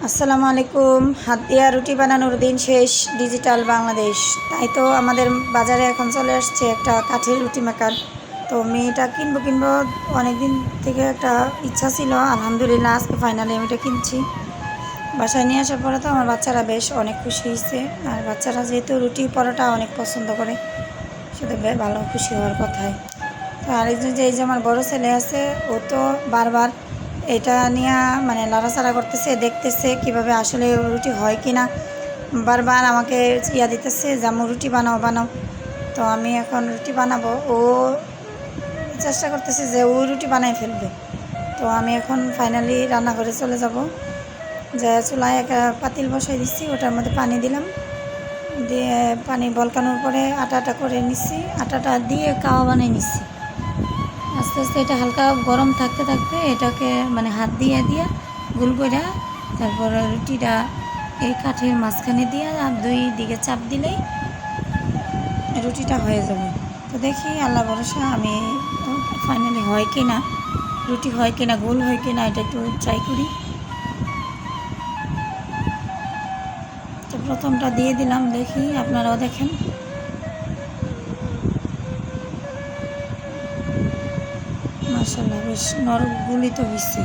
আসসালামু আলাইকুম। হাত দিয়া রুটি বানানোর দিন শেষ, ডিজিটাল বাংলাদেশ। তাই তো আমাদের বাজারে এখন চলে আসছে একটা কাঠের রুটি মেকার। তো আমি এটা কিনবো অনেক দিন থেকে একটা ইচ্ছা ছিল। আলহামদুলিল্লাহ আজকে ফাইনালি আমি এটা কিনছি। বাসায় নিয়ে আসার পরে তো আমার বাচ্চারা বেশ অনেক খুশি হয়েছে। আর বাচ্চারা যেহেতু রুটি পরোটা অনেক পছন্দ করে, সেটা ভালো খুশি হওয়ার কথাই। তো আরেকজন যে এই যে আমার বড় ছেলে আছে, ও তো বারবার এটা নিয়ে মানে লড়াচড়া করতেছে, দেখতেছে কিভাবে আসলে রুটি হয় কি না। বারবার আমাকে দিতেছে যে আম্মু রুটি বানাও বানাও। তো আমি এখন রুটি বানাবো, ও চেষ্টা করতেছে যে ও রুটি বানাই ফেলবে। তো আমি এখন ফাইনালি রান্নাঘরে চলে যাব। যে চুলায় একটা পাতিল বসাই দিচ্ছি, ওটার মধ্যে পানি দিলাম, দিয়ে পানি বলকানোর পরে আটা করে নিচ্ছি, আটাটা দিয়ে কাওয়া বানিয়ে নিচ্ছি। আস্তে আস্তে এটা হালকা গরম থাকতে থাকতে এটাকে মানে হাত দিয়ে গোল করে তারপরে রুটিটা এই কাঠের মাঝখানে দিয়ে আর দুই দিকে চাপ দিলেই রুটিটা হয়ে যাবে। তো দেখি আল্লাহ ভরসা, আমি ফাইনালি হয় কি না, রুটি হয় কি না, গোল হয় কি না, এটা একটু ট্রাই করি। তো প্রথমটা দিয়ে দিলাম, দেখি আপনারাও দেখেন। মাশাআল্লাহ বেশ নরম গুলিত হয়েছে।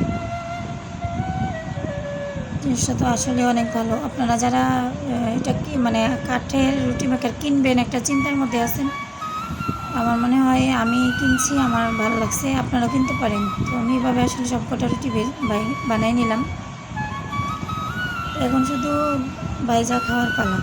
জিনিসটা তো আসলে অনেক ভালো। আপনারা যারা এটা কি মানে কাঠের রুটি মেকার কিনবেন একটা চিন্তার মধ্যে আছেন, আমার মনে হয় আমি কিনছি, আমার ভালো লাগছে, আপনারাও কিনতে পারেন। তো আমি এভাবে আসলে সব কটা রুটি বানিয়ে নিলাম। এখন শুধু বাইজা খাওয়ার পালা।